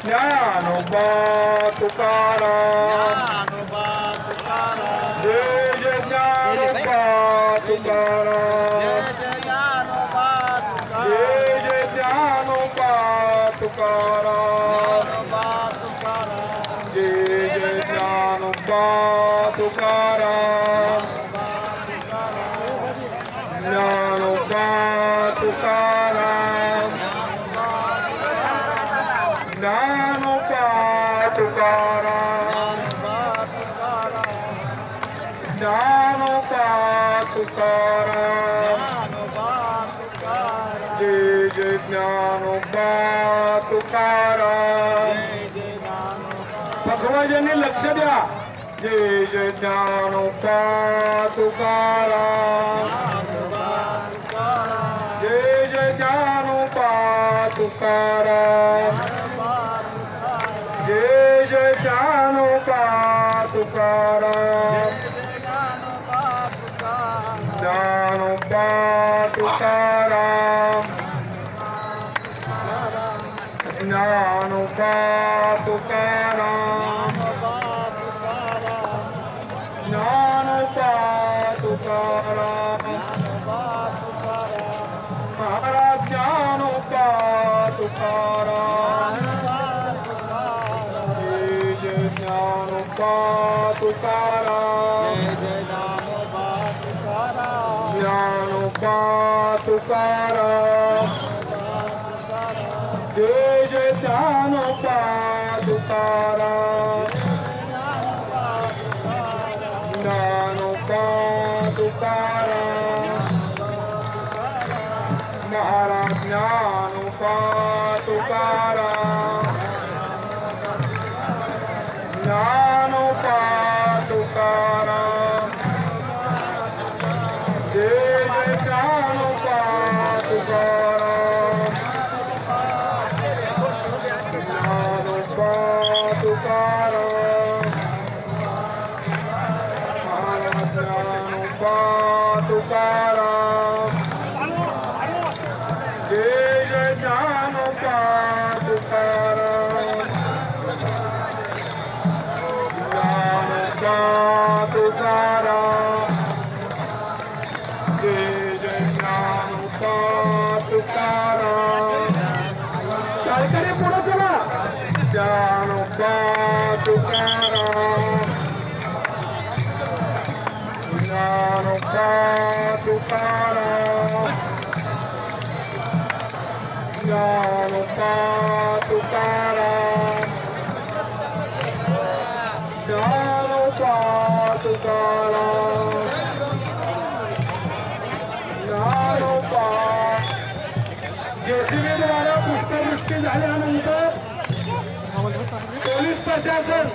ज्ञानोबा तुकाराम जय जय ज्ञानोबा तुकाराम जय जय ज्ञानोबा तुकाराम जय जय ज्ञानोबा तुकाराम ज्ञानोबा तुकाराम ज्ञानोबा तुकाराम ज्ञानोबा तुकाराम जय जय ज्ञानोबा तुकाराम भगवाजनी लक्ष द्या जय जय ज्ञानोबा तुकाराम जय जय ज्ञानोबा तुकाराम जय जय ज्ञानोबा तुकाराम ज्ञानोबा तुकाराम ज्ञानोबा तुकाराम ज्ञानोबा तुकाराम महाराज ज्ञानोबा तुकाराम जय जय ज्ञानोबा तुकाराम ज्ञानोबा तुकाराम जय जय ज्ञानोबा तुकाराम ज्ञानोबा तुकाराम महाराज ज्ञानोबा तुकाराम ज्ञानोबा तुकाराम जय जय ज्ञानोबा तुकाराम ज्ञानोबा तुकाराम महाराज ज्ञानोबा तुकाराम जय जय ज्ञानोबा तुकाराम ज्ञानोबा तुकाराम जय जय ज्ञानोबा तुकाराम काहीतरी पुढे चला ज्ञानोबा तुकाराम ज्ञानोबा तुकाराम ज्ञानोबा तुकाराम ज्ञानोबा तुकाराम ज्ञानोबा जेसीबीद्वारा पुष्पवृष्टी झाल्यानंतर पोलीस प्रशासन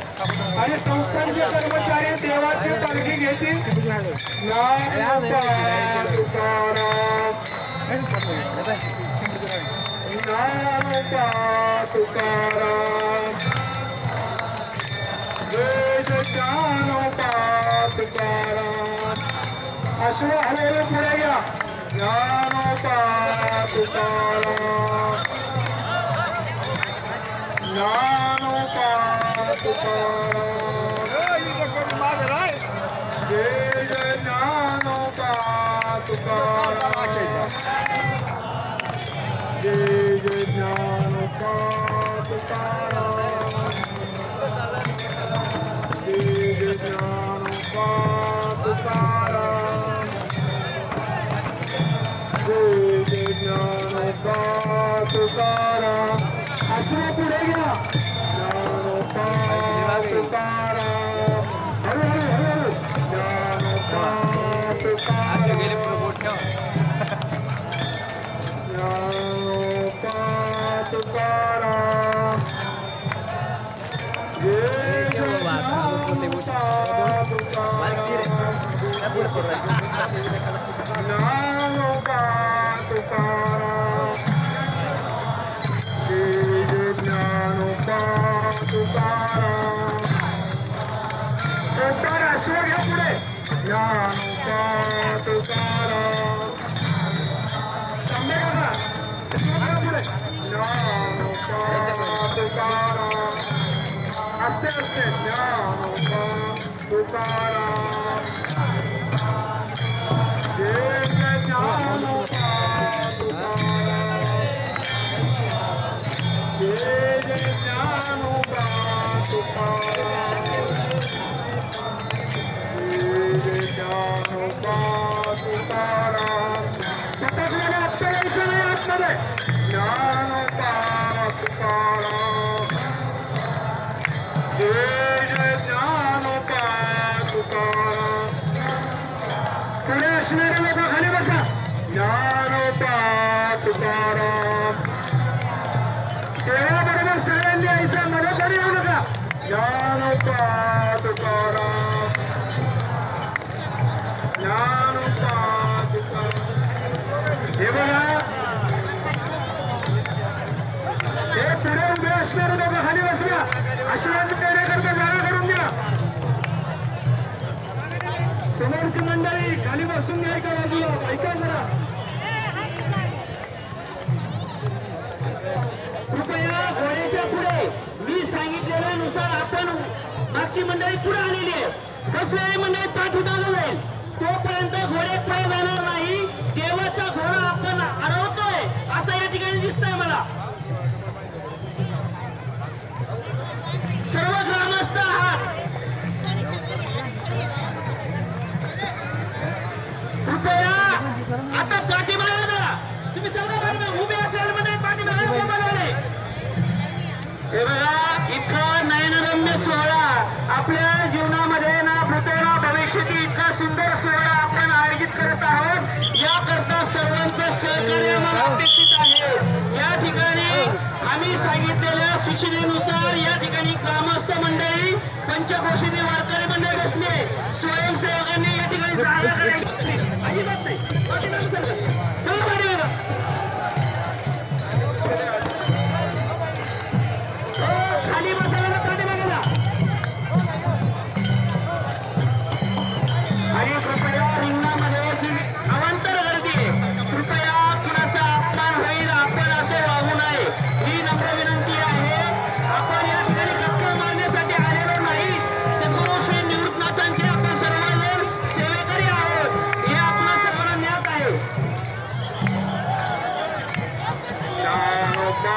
आणि संस्थांचे कर्मचारी देवाची पालखी घेतील ज्ञानोबा तुकाराम ज्ञानोबा तुकाराम जय जय ज्ञानोबा तुकाराम अश्व हलवले पुढे घ्या ज्ञानोबा तुकाराम ज्ञानोबा तुकाराम जय जय ज्ञानोबा तुकाराम जय जय ज्ञानोबा तुकाराम जय जय ज्ञानोबा तुकाराम जय जय ज्ञानोबा तुकाराम अश्व पुढे घ्या ज्ञानोबा तुकाराम हळू हळू हळू ज्ञानोबा तुकाराम ज्ञानोबा तुकाराम जय जय ज्ञानोबा तुकाराम ज्ञानोबा तुकाराम जय जय ज्ञानोबा तुकाराम सरकार अश्व घ्या पुढे ज्ञानोबा तुकाराम तांबे काका पुढे ज्ञानोबा तुकाराम असते ज्ञानोबा तुकाराम जय जय ज्ञानोबा तुकाराम जय जय ज्ञानोबा तुकाराम जय जय ज्ञानोबा तुकाराम स्वतःला अत्यावश्यक आतमध्ये ज्ञानोबा तुकाराम जय जय ज्ञानोबा तुकाराम पुढे असणारे लोक खाली बसा ज्ञानोबा तुकाराम देवाबरोबर सगळ्यांनी यायचं मध्ये तरी येऊ नका ज्ञानोबा तुकाराम ज्ञानोबा तुकाराम हे बघा हे पुढे उभे असणारे लोक खाली बसल्या आशीर्वाद देण्याकरता जागा करून द्या समोरची मंडळी खाली बसून घ्या एका बाजूला ऐका जरा कृपया घोड्याच्या पुढे मी सांगितलेल्यानुसार आपण मागची मंडळी पुढे आलेली आहे बसलेली मंडळी पाठीमागे जाईल तोपर्यंत घोडे पुढे जाणार नाही देवाचा घोडा आपण अडवतोय असं या ठिकाणी दिसतंय मला सर्व ग्रामस्थ आहात कृपया आता पाठीमागे जरा तुम्ही सर्व उभे असलेले मंडळी पाठीमागे उभं झाले हे बघा इतका नयनरम्य सोहळा आपल्या जीवनामध्ये ना भूतो ना भविष्यती इतका सुंदर सोहळा आपण आयोजित करत आहोत याकरता सर्वांचं सहकार्य आम्हाला अपेक्षित आहे या ठिकाणी आम्ही सांगितलेल्या सूचनेनुसार या ठिकाणी ग्रामस्थ मंडळी पंचक्रोशीची वारकरी मंडळी बसले स्वयंसेवकांनी या ठिकाणी जागा करायची अजिबात नाही खाली बसायला पाठीमागे आणि कृपया रिंगणामध्ये अवांतर गर्दी कृपया कुणाचा अपमान होईल आपण असे वागू नये ही नम्र विनंती आहे आपण या ठिकाणी गप्पा मारण्यासाठी आलेलो नाही सद्गुरू श्री निवृत्तनाथांचे आपण सर्वजण सेवेकरी आहोत हे आपल्या सर्वांना ज्ञात आहे ज्ञानोबा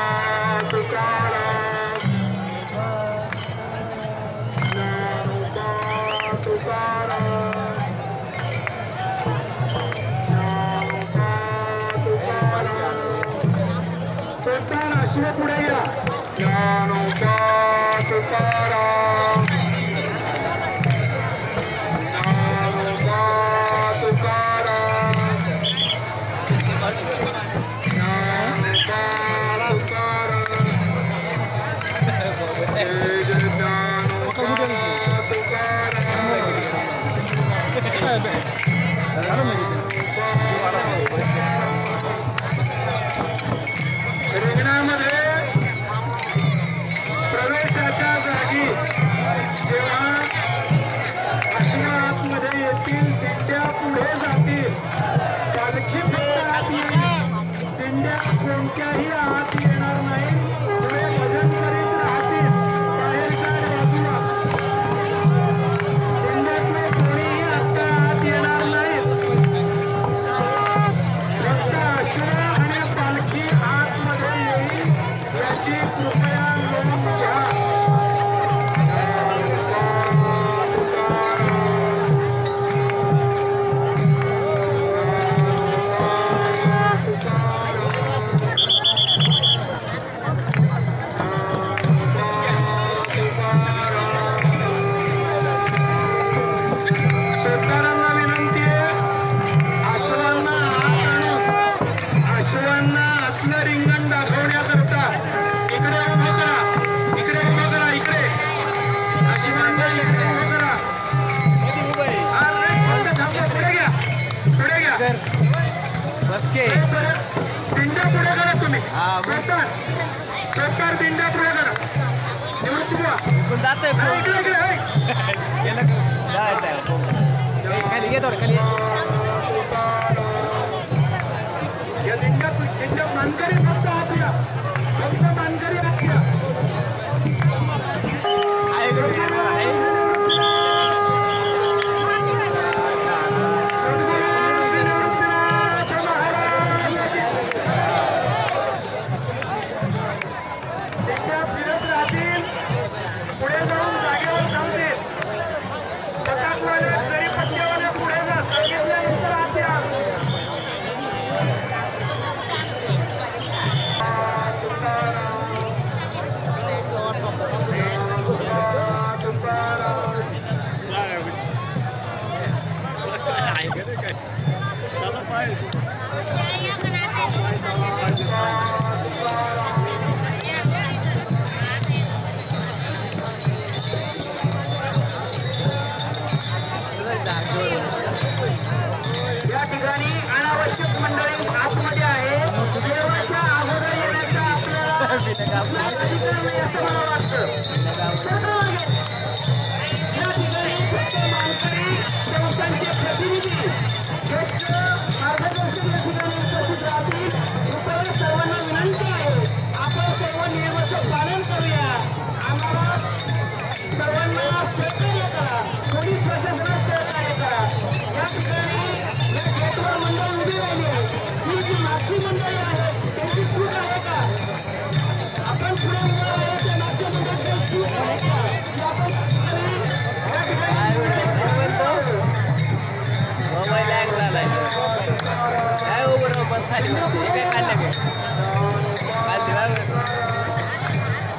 तुकाराम ज्ञानोबा तुकाराम ज्ञानोबा तुकाराम सरदार अश्व पुढे घ्या ज्ञानोबा तुकाराम ज्ञानोबा तुकाराम ज्ञानोबा तुकाराम जय जय ज्ञानोबा रिंगणामध्ये प्रवेशाच्या जागी जेव्हा आश्रमामध्ये येतील दिंड्या पुढे जातील पालखी फक्त आत येईल दिंड्या कोणत्याही आत येणार नाही पुढे भजन करीत राहतील बाहेरच्या बाजूला दिंड्यातले कोणीही आता आत येणार नाही फक्त अश्व आणि पालखी आतमध्ये येईल याची कृपया नोंद घ्या शेतकऱ्यांना विनंती आहे अश्वांना आतलं रिंगण दाखवण्याकरता इकडे उभं करा इकडे अशी मंडळी इकडे उभं करा पुढे घ्या दिंड्या पुढे करा तुम्ही सरकार दिंड्या पुढे करा निवृत्ती या दिंड्या मानकरी फक्त आत या फक्त मानकरी आत या असं मला वाटतं. या ठिकाणी फक्त मानकरी संस्थांचे प्रतिनिधी ज्येष्ठ मार्गदर्शन या ठिकाणी उपस्थित राहतील. कृपया सर्वांना विनंती आहे, आपण सर्व नियमाचं पालन करूया. आम्हाला सर्वांना सहकार्य करा, पोलीस प्रशासनास सहकार्य करा. या ठिकाणी या गेटवर मंडळ उभी राहिली आहे, ही जी मागची मंडळी आहे त्यांची चूक आहे का? आपण पुढे उभं आहे त्या मागच्या मंडळाची चूक आहे का? की आपण या ठिकाणी मोबाईल हँग झालाय काय उघड पण खाली काय काढलं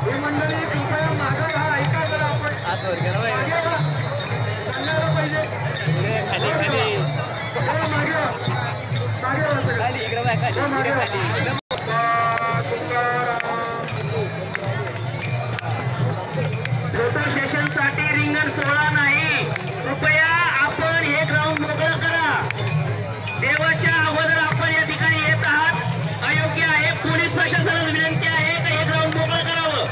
ही मंडळी कृपया मागं राहा. ऐका जरा आपण आतवर गेला सांगायला पाहिजे. खाली खाली मागे मागे बसा. खाली इकडे बाय खाली इकडे खाली फोटो सेशन साठी रिंगण सोहळा नाही. कृपया आपण हे ग्राउंड मोकळं करा. देवाच्या अगोदर आपण या ठिकाणी येत आहात, अयोग्य आहे. पोलीस प्रशासनाला विनंती आहे की हे ग्राउंड मोकळं करावं.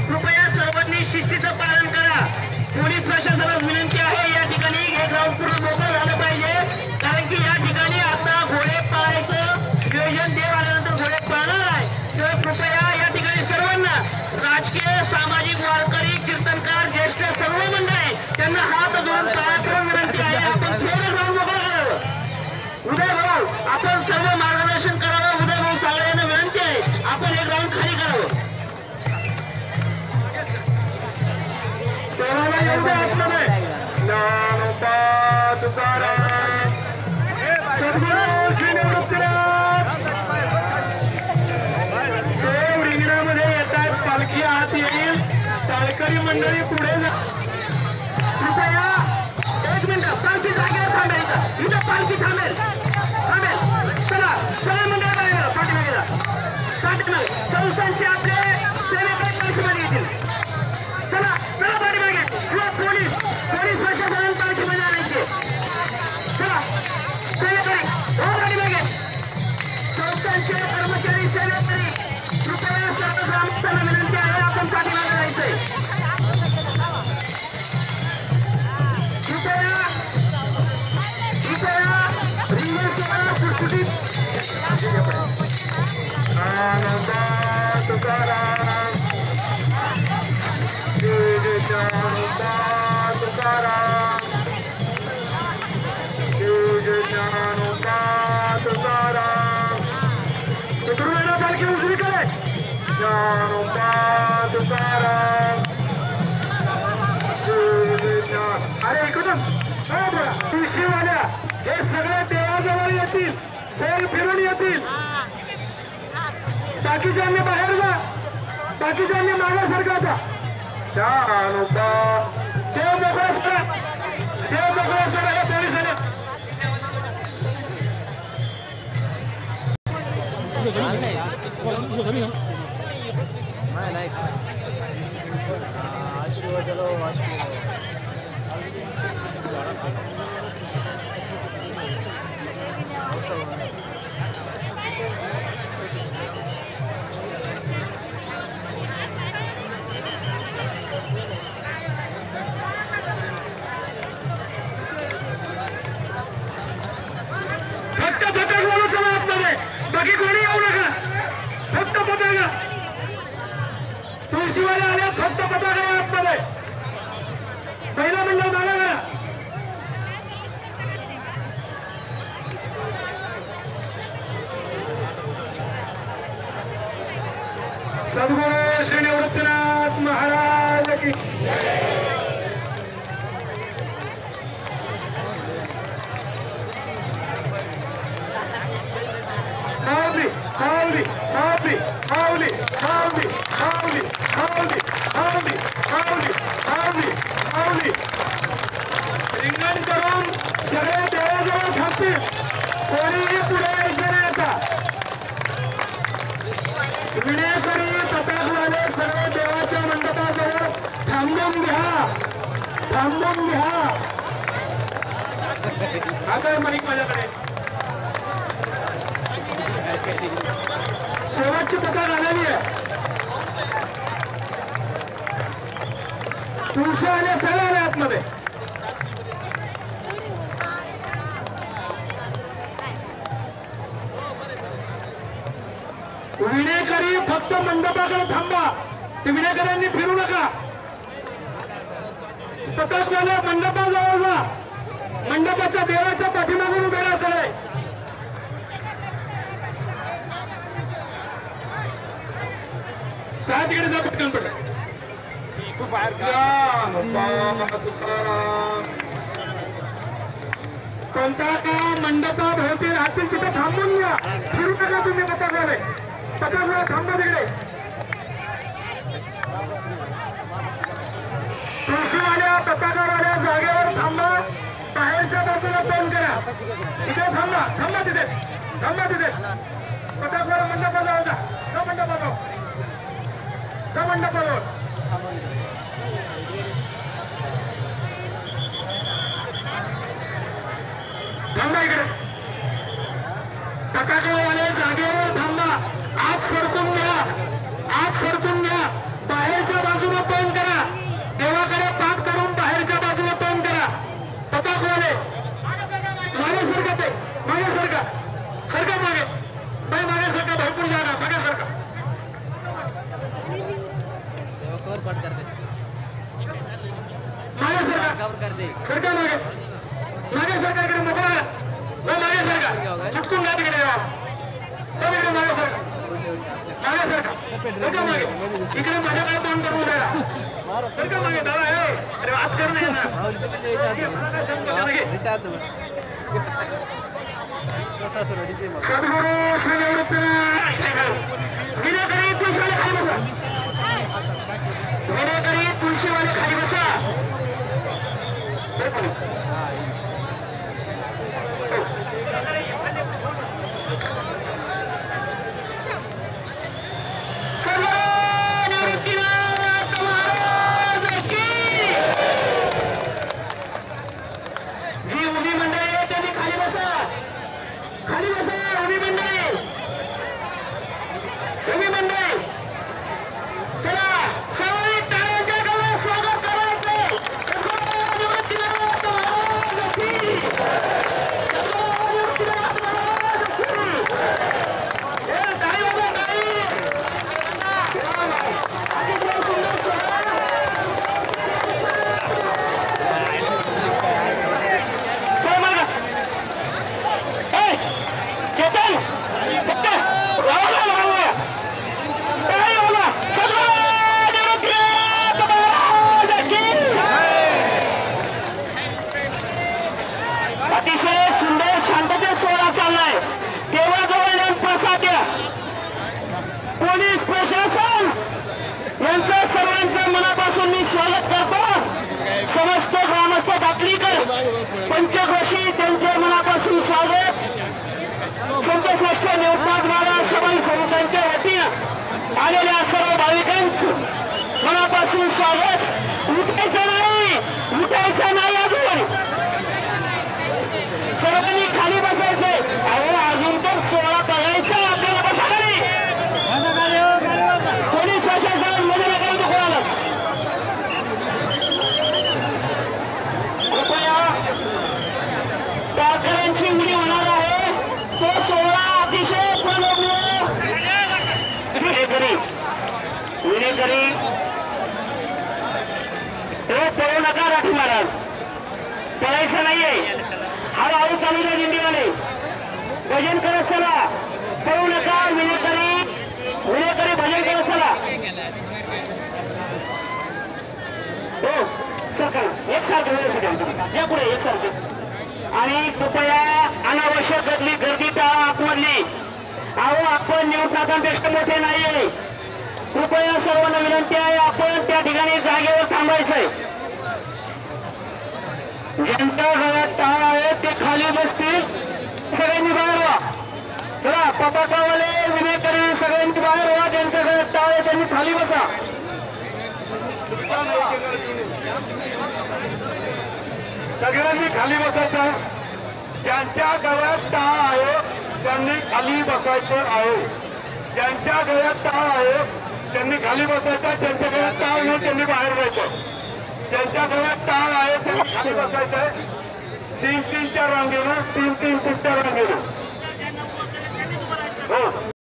कृपया सर्वांनी शिस्तीचं पालन करा. पोलीस प्रशासनाला विनंती आहे, या ठिकाणी हे ग्राउंड पूर्ण मोकळं झालं पाहिजे. कारण की या ठिकाणी आता घोडे पाळायचं नियोजन देव आल्यानंतर घोडे पाळणार आहे. तर कृपया या ठिकाणी सर्वांना राजकीय सामाजिक वारकरी कीर्तनकार ज्येष्ठ सर्व मंडळ आहे त्यांना हात जोडून पायाकडून विनंती आहे, आपण थोडं ग्राउंड मोकळं करावं. उदय भाऊ आपण सर्व मार्गदर्शन करावं. उदय भाऊ सगळ्यांना विनंती आहे, आपण हे ग्राउंड खाली करावं. देवाला येऊ द्या आतमध्ये. ज्ञानोबा तुकाराम सद्गुरू श्री निवृत्तीनाथ देव रिंगणामध्ये येतात. पालखी आत येईल. तालकरी मंडळी पुढे जा. कृपया एक मिनिट, पालखी जागेवर थांबेल. इथं पालखी थांबेल. चला सगळे मंडळ पाठीमागे जा. पाठीमागे संस्थांचे आपले सेवेकरी पालखीमध्ये येतील. चला चला पाठीमागे. किंवा पोलीस प्रशासनाने पालखीमध्ये आणायचे. चला सेवेकरी हो पाठीमागे. संस्थांचे कर्मचारी सेवेकरी कृपया सर्व ग्रामस्थांना विनंती आहे, आपण पाठीमागे जायचंय. रिंगण सोहळा सुटसुटीत. ज्ञानोबा तुकाराम जय जय ज्ञानोबा तुकाराम जय जय ज्ञानोबा तुकाराम. सुदृढ पालखी उजवीकडे. ज्ञानोबा तुकाराम जय जय ज्ञान. अरे इकडून हो बोला. तुळशीवाल्या हे सगळे देवाजवळ येतील, पोल फिरून येतील. बाकीच्यांनी बाहेर जा, बाकीच्यांनी मागासारखा होता. ज्ञानोबा देव मोकळा सोडा, देव मोकळा सोडा. हे पोलीस आले. फक्त पतंग वाला चला आतमध्ये, बाकी कोणी येऊ नका. फक्त पतंग. तुळशीवाले आले, फक्त पतंग आहे आतमध्ये. पहिला मंडळ मागा करा. सद्गुरू श्री निवृत्तीनाथ महाराज की माऊली माऊली माऊली माऊली माऊली माऊली माऊली माऊली माऊली माऊली माऊली. रिंगण करून सगळे देवाजवळ थांबतील. कोणीही पुढे यायचं नाही. आता विडेकरी पताकवाले सगळे देवाच्या मंडपाजवळ थांबून घ्या, थांबून घ्या. आता मलिक माझ्याकडे शेवटची पताक आलेली आहे. तुळशी आले सगळे आले आतमध्ये. विनेकरी फक्त मंडपाकडे थांबा. ते विनेकऱ्यांनी फिरू नका. सतत मंडपाजवळ जा. मंडपाच्या देवाच्या पाठीमागून उभे राहा सगळे. त्या तिकडे जा पटकन पटकन. कोणता का मंडपा भोवती राहतील तिथे थांबून घ्या. फिरू नका तुम्ही. पताकवाले थांबा तिकडे. तुळशीवाल्या पताकावाल्या जागेवर थांबा. बाहेरच्या बाजूला तोंड करा. इथे थांबा. थांबा तिथेच. थांबा तिथेच. पताकवाला मंडपाजवळ जा. जा मंडपाजवळ. जा मंडपाजवळ. थांबा इकडे. पताकावाले जागेवर थांबा. आत सरकून घ्या. आत सरकून घ्या. बाहेरच्या बाजूला तोंड करा. देवाकडे पाठ करून बाहेरच्या बाजूला तोंड करा. पताकवाले मागे सरका. ते मागे सरका. सरका मागे. बाई मागे सरका. भरपूर जागा. मागे सरका. मागे सरका. सरका मागे. मागे सरका. इकडे मोकळा. मागे सरका. चिटकून घ्या तिकडे देवा. इकडे मागे सरका. मागे सरका. सरका मागे. इकडे माझ्याकडे तोंड करून द्या. सरका मागे. दादा अरे वाद कर नाही ना. सद्गुरू श्री निवृत्तीनाथ विनेकरी तुळशीवाले खाली बसा. विनेकरी तुळशीवाले खाली बसा. अतिशय सुंदर शांततेत सोहळा चाललाय. देवाजवळ नेऊन प्रसाद द्या. पोलीस प्रशासन यांचं सर्वांचं मनापासून मी स्वागत करतो. समस्त ग्रामस्थ दाखलीकर पंचक्रोशी त्यांच्या मनापासून स्वागत. संतश्रेष्ठ निवृत्त महाराज सभाई समित्यांच्या वतीनं आलेल्या सर्व भाविकांचं मनापासून स्वागत. उठायचं नाही. उठायचं नाही. अजून सर्वांनी खाली बसायचंय. अहो अजून तर सोहळा बघायचा. आपल्याला बसा खाली. पोलीस प्रशासन मध्ये नका कोणालाच. कृपया टाळकऱ्यांची उडी होणार आहे. तो सोहळा अतिशय प्रणवनीय. विनेकरी तो पळू नका. राठी महाराज पळायचं नाहीये. हळूहळू चालू द्या. दिंडीवाले भजन करत चला. पळू नका. विनेकरी भजन करत चला. हो सरकार एकसारखं या पुढे एकसारखं. आणि कृपया अनावश्यक गर्दी टाळा आतमधली. अहो आपण निवडणुकांपेक्षा मोठे नाहीये. कृपया सर्वांना विनंती आहे. आपण त्या ठिकाणी जागेवर थांबायचंय. ज्यांच्या गळ्यात टाळ आहे ते खाली बसतील. सगळ्यांनी बाहेर व्हा. चला पताकावाले विनेकरी सगळ्यांनी बाहेर व्हा. ज्यांच्या गळ्यात टाळ आहे त्यांनी खाली बसा. सगळ्यांनी खाली बसायचं. ज्यांच्या गळ्यात टाळ आहे त्यांनी खाली बसायचं आहे. ज्यांच्या गळ्यात टाळ आहे त्यांनी खाली बसायचं. ज्यांच्या गळ्यात टाळ नाही त्यांनी बाहेर जायचं. ज्यांच्या गळ्यात टाळ आहे त्यांनी खाली बसायचंय. 3-3च्या रांगेनं 3-3